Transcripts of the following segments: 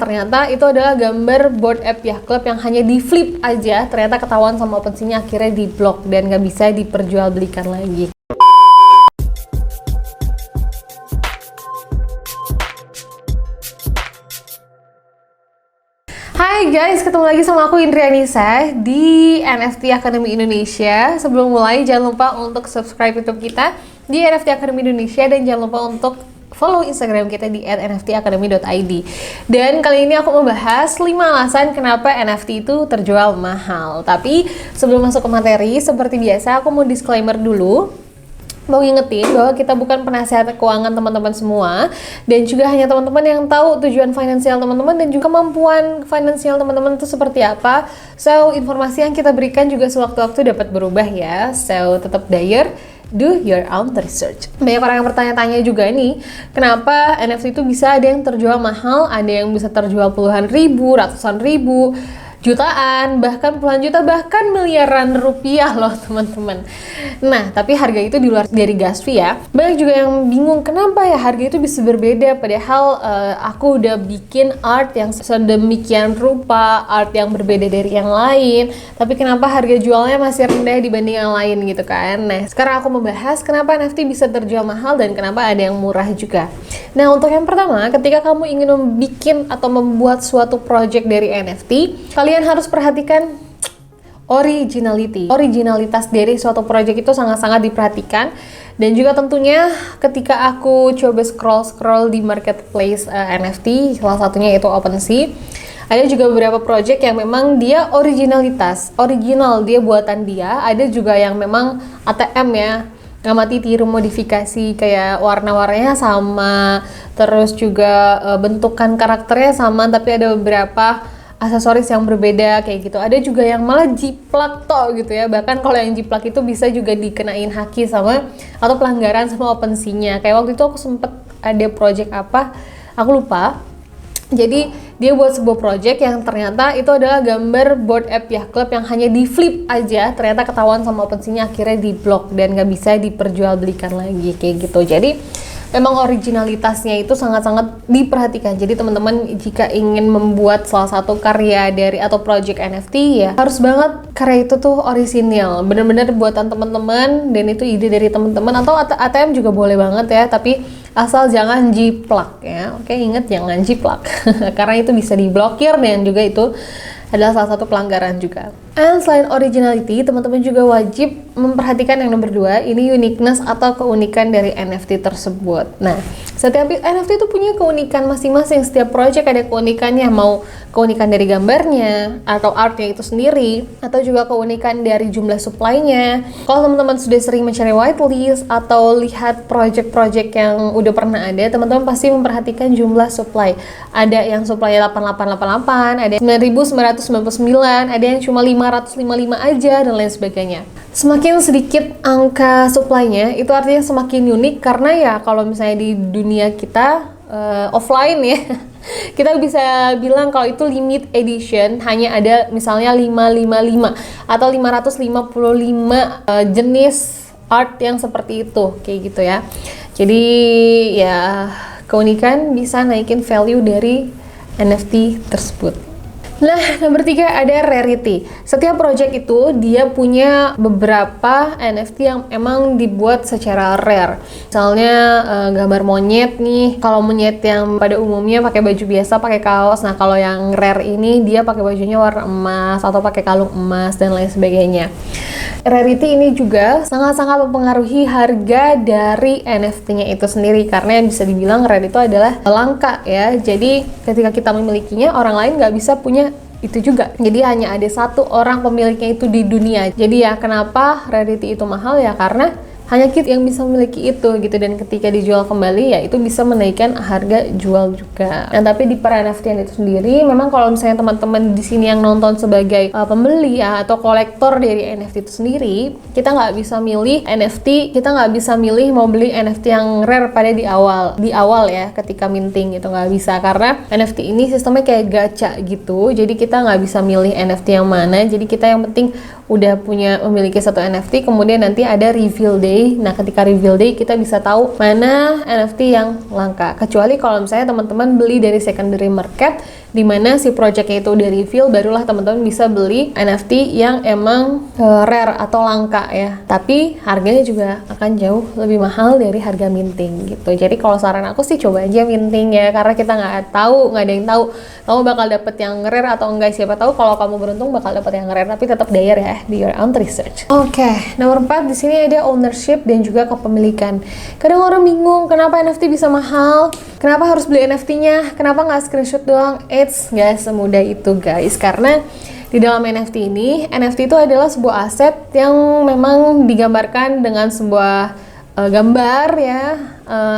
ternyata itu adalah gambar Bored Ape Yacht Club yang hanya di flip aja, ternyata ketahuan sama OpenSea-nya, akhirnya di blok dan nggak bisa diperjualbelikan lagi. Hai guys, ketemu lagi sama aku Indrianisa di NFT Academy Indonesia. Sebelum mulai, jangan lupa untuk subscribe YouTube kita di NFT Academy Indonesia dan jangan lupa untuk follow Instagram kita di @nftacademy.id. Dan kali ini aku membahas 5 alasan kenapa NFT itu terjual mahal. Tapi sebelum masuk ke materi, seperti biasa aku mau disclaimer dulu. Mau ngingetin bahwa kita bukan penasehat keuangan teman-teman semua, dan juga hanya teman-teman yang tahu tujuan finansial teman-teman dan juga kemampuan finansial teman-teman itu seperti apa. So, informasi yang kita berikan juga sewaktu-waktu dapat berubah ya. So, tetap daya, do your own research. Banyak orang yang bertanya-tanya juga nih, kenapa NFT itu bisa ada yang terjual mahal, ada yang bisa terjual puluhan ribu, ratusan ribu, jutaan, bahkan puluhan juta, bahkan miliaran rupiah loh teman-teman. Nah, tapi harga itu di luar dari gas fee ya. Banyak juga yang bingung kenapa ya harga itu bisa berbeda, padahal aku udah bikin art yang sedemikian rupa, art yang berbeda dari yang lain, tapi kenapa harga jualnya masih rendah dibanding yang lain gitu kan. Nah, sekarang aku membahas kenapa NFT bisa terjual mahal dan kenapa ada yang murah juga. Nah, untuk yang pertama, ketika kamu ingin membuat atau membuat suatu project dari NFT, kalian harus perhatikan originalitas dari suatu project itu sangat-sangat diperhatikan. Dan juga tentunya ketika aku coba scroll di marketplace NFT, salah satunya itu OpenSea, ada juga beberapa project yang memang dia original, dia buatan dia. Ada juga yang memang ATM ya, ngamati tiru modifikasi, kayak warna-warnanya sama, terus juga bentukan karakternya sama, tapi ada beberapa aksesoris yang berbeda kayak gitu. Ada juga yang malah jiplak toh gitu ya. Bahkan kalau yang jiplak itu bisa juga dikenain haki sama atau pelanggaran sama OpenSea-nya. Kayak waktu itu aku sempet ada project apa, aku lupa. Jadi dia buat sebuah project yang ternyata itu adalah gambar Bored Ape Yacht Club yang hanya di flip aja, ternyata ketahuan sama OpenSea-nya, akhirnya di blok dan nggak bisa diperjualbelikan lagi kayak gitu. Jadi memang originalitasnya itu sangat-sangat diperhatikan. Jadi teman-teman jika ingin membuat salah satu karya dari atau project NFT ya harus banget karya itu tuh orisinil, bener-bener buatan teman-teman dan itu ide dari teman-teman, atau ATM juga boleh banget ya, tapi asal jangan jiplak ya. Oke, inget jangan jiplak karena itu bisa diblokir dan juga itu adalah salah satu pelanggaran juga. And selain originality, teman-teman juga wajib memperhatikan yang nomor 2, ini uniqueness atau keunikan dari NFT tersebut. Nah, setiap NFT itu punya keunikan masing-masing, setiap project ada keunikannya, mau keunikan dari gambarnya, atau artnya itu sendiri, atau juga keunikan dari jumlah supply-nya. Kalau teman-teman sudah sering mencari whitelist, atau lihat project-project yang udah pernah ada, teman-teman pasti memperhatikan jumlah supply. Ada yang supply-nya 8888, ada 9999, ada yang cuma 555 aja, dan lain sebagainya. Semakin sedikit angka supply-nya, itu artinya semakin unik, karena ya kalau misalnya di dunia kita offline ya, kita bisa bilang kalau itu limit edition, hanya ada misalnya 555 atau 555 jenis art yang seperti itu, kayak gitu ya. Jadi ya keunikan bisa naikin value dari NFT tersebut. Nah, nomor 3 ada rarity. Setiap project itu dia punya beberapa NFT yang emang dibuat secara rare. Misalnya gambar monyet nih. Kalau monyet yang pada umumnya pakai baju biasa, pakai kaos. Nah, kalau yang rare ini dia pakai bajunya warna emas atau pakai kalung emas dan lain sebagainya. Rarity ini juga sangat-sangat mempengaruhi harga dari NFT-nya itu sendiri, karena yang bisa dibilang rare itu adalah langka ya. Jadi ketika kita memilikinya, orang lain nggak bisa punya itu juga. Jadi hanya ada satu orang pemiliknya itu di dunia. Jadi ya kenapa rarity itu mahal ya, karena hanya kita yang bisa memiliki itu gitu, dan ketika dijual kembali ya itu bisa menaikkan harga jual juga. Nah, tapi di per NFT itu sendiri memang kalau misalnya teman-teman di sini yang nonton sebagai pembeli ya, atau kolektor dari NFT itu sendiri, kita nggak bisa milih NFT, kita nggak bisa milih mau beli NFT yang rare pada di awal ya, ketika minting gitu nggak bisa, karena NFT ini sistemnya kayak gacha gitu. Jadi kita nggak bisa milih NFT yang mana. Jadi kita yang penting udah memiliki satu NFT, kemudian nanti ada reveal day day. Nah, ketika reveal day kita bisa tahu mana NFT yang langka. Kecuali kalau misalnya teman-teman beli dari secondary market, di mana si projectnya itu udah reveal, barulah teman-teman bisa beli NFT yang emang rare atau langka ya. Tapi harganya juga akan jauh lebih mahal dari harga minting gitu. Jadi kalau saran aku sih coba aja minting ya, karena kita nggak tahu, nggak ada yang tahu kamu bakal dapet yang rare atau enggak. Siapa tahu kalau kamu beruntung bakal dapet yang rare, tapi tetap dayar ya, di your own research. Oke, nomor 4 di sini ada ownership dan juga kepemilikan. Kadang orang bingung kenapa NFT bisa mahal, kenapa harus beli NFT-nya, kenapa nggak screenshot doang. It's nggak semudah itu guys, karena di dalam NFT ini, NFT itu adalah sebuah aset yang memang digambarkan dengan sebuah gambar ya,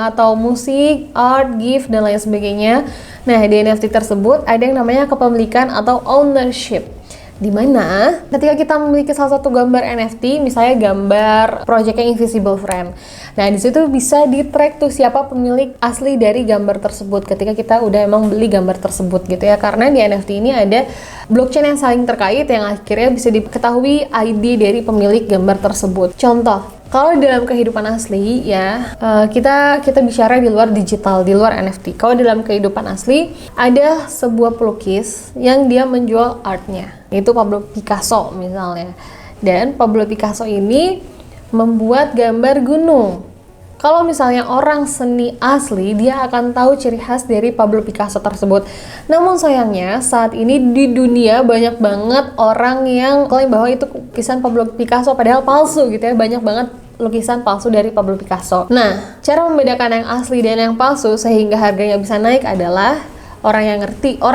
atau musik, art, gift, dan lain sebagainya. Nah, di NFT tersebut ada yang namanya kepemilikan atau ownership. Dimana ketika kita memiliki salah satu gambar NFT, misalnya gambar projectnya Invisible Friend, nah disitu bisa di-track tuh siapa pemilik asli dari gambar tersebut ketika kita udah emang beli gambar tersebut gitu ya. Karena di NFT ini ada blockchain yang saling terkait yang akhirnya bisa diketahui ID dari pemilik gambar tersebut. Contoh, kalau dalam kehidupan asli ya, kita bicara di luar digital, di luar NFT. Kalau dalam kehidupan asli ada sebuah pelukis yang dia menjual artnya, itu Pablo Picasso misalnya. Dan Pablo Picasso ini membuat gambar gunung. Kalau misalnya orang seni asli, dia akan tahu ciri khas dari Pablo Picasso tersebut. Namun sayangnya saat ini di dunia banyak banget orang yang klaim bahwa itu lukisan Pablo Picasso padahal palsu gitu ya. Banyak banget lukisan palsu dari Pablo Picasso. Nah, cara membedakan yang asli dan yang palsu sehingga harganya bisa naik adalah orang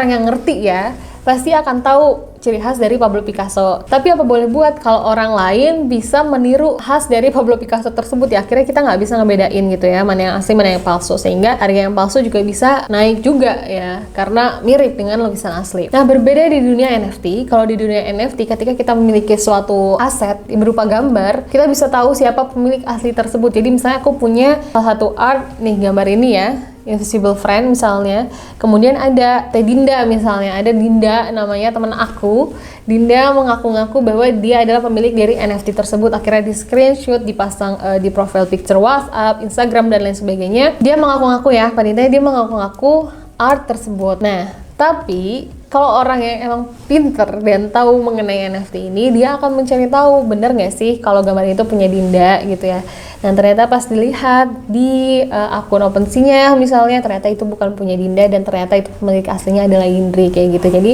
yang ngerti ya, pasti akan tahu ciri khas dari Pablo Picasso. Tapi apa boleh buat kalau orang lain bisa meniru khas dari Pablo Picasso tersebut ya, akhirnya kita nggak bisa ngebedain gitu ya, mana yang asli mana yang palsu, sehingga harga yang palsu juga bisa naik juga ya, karena mirip dengan lukisan asli. Nah, berbeda di dunia NFT. Kalau di dunia NFT, ketika kita memiliki suatu aset berupa gambar, kita bisa tahu siapa pemilik asli tersebut. Jadi misalnya aku punya salah satu art nih, gambar ini ya, Invisible Friend misalnya, kemudian ada Teh Dinda misalnya, ada Dinda namanya teman aku. Dinda mengaku-ngaku bahwa dia adalah pemilik dari NFT tersebut, akhirnya di screenshot, dipasang di profile picture WhatsApp, Instagram, dan lain sebagainya. Dia mengaku-ngaku ya, panitanya dia mengaku-ngaku art tersebut. Nah, tapi kalau orang yang emang pinter dan tahu mengenai NFT ini, dia akan mencari tahu bener nggak sih kalau gambar itu punya Dinda gitu ya. Dan ternyata pas dilihat di akun OpenSea-nya misalnya, ternyata itu bukan punya Dinda dan ternyata itu pemilik aslinya adalah Indri kayak gitu. Jadi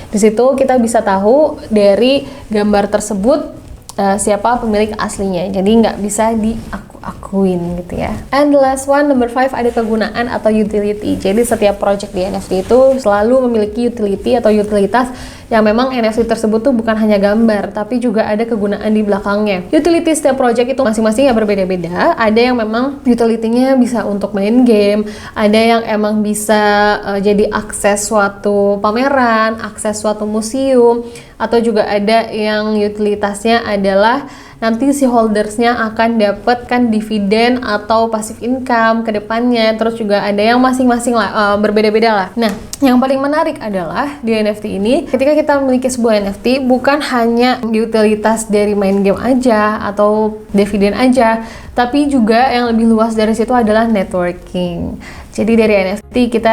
di situ kita bisa tahu dari gambar tersebut siapa pemilik aslinya. Jadi nggak bisa diakuin gitu ya. And the last one, number 5, ada kegunaan atau utility. Jadi setiap project di NFT itu selalu memiliki utility atau utilitas yang memang NFT tersebut tuh bukan hanya gambar, tapi juga ada kegunaan di belakangnya. Utility setiap project itu masing-masing ya berbeda-beda. Ada yang memang utility-nya bisa untuk main game, ada yang emang bisa jadi akses suatu pameran, akses suatu museum, atau juga ada yang utilitasnya adalah nanti si holdersnya akan dapatkan dividen atau passive income ke depannya. Terus juga ada yang masing-masing lah, berbeda-beda lah. Nah, yang paling menarik adalah di NFT ini, ketika kita memiliki sebuah NFT, bukan hanya utilitas dari main game aja atau dividen aja, tapi juga yang lebih luas dari situ adalah networking. Jadi dari NFT kita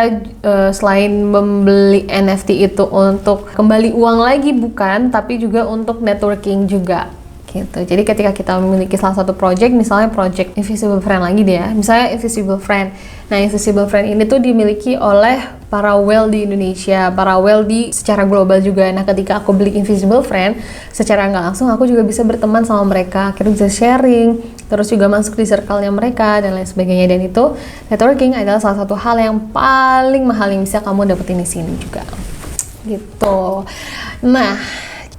selain membeli NFT itu untuk kembali uang lagi bukan, tapi juga untuk networking juga. Gitu. Jadi ketika kita memiliki salah satu project, misalnya project Invisible Friend lagi deh ya, misalnya Invisible Friend. Nah, Invisible Friend ini tuh dimiliki oleh para whale di Indonesia, para whale di secara global juga. Nah, ketika aku beli Invisible Friend, secara nggak langsung aku juga bisa berteman sama mereka, akhirnya bisa sharing, terus juga masuk di circle-nya mereka dan lain sebagainya. Dan itu networking adalah salah satu hal yang paling mahal yang bisa kamu dapetin di sini juga. Gitu. Nah,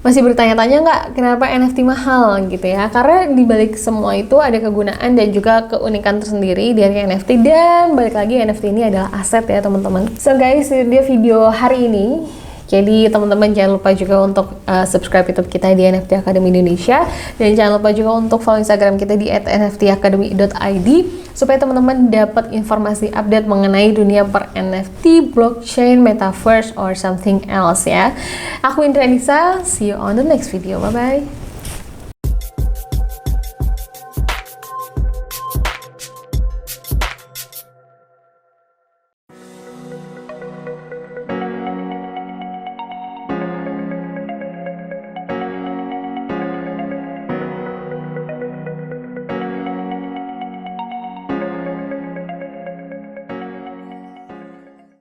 masih bertanya-tanya nggak kenapa NFT mahal gitu ya? Karena dibalik semua itu ada kegunaan dan juga keunikan tersendiri dari NFT, dan balik lagi NFT ini adalah aset ya teman-teman. So guys, ini dia video hari ini. Jadi teman-teman jangan lupa juga untuk subscribe YouTube kita di NFT Academy Indonesia, dan jangan lupa juga untuk follow Instagram kita di @nftacademy.id supaya teman-teman dapat informasi update mengenai dunia per NFT, blockchain, metaverse, or something else ya. Aku Indra Nisa, see you on the next video. Bye bye.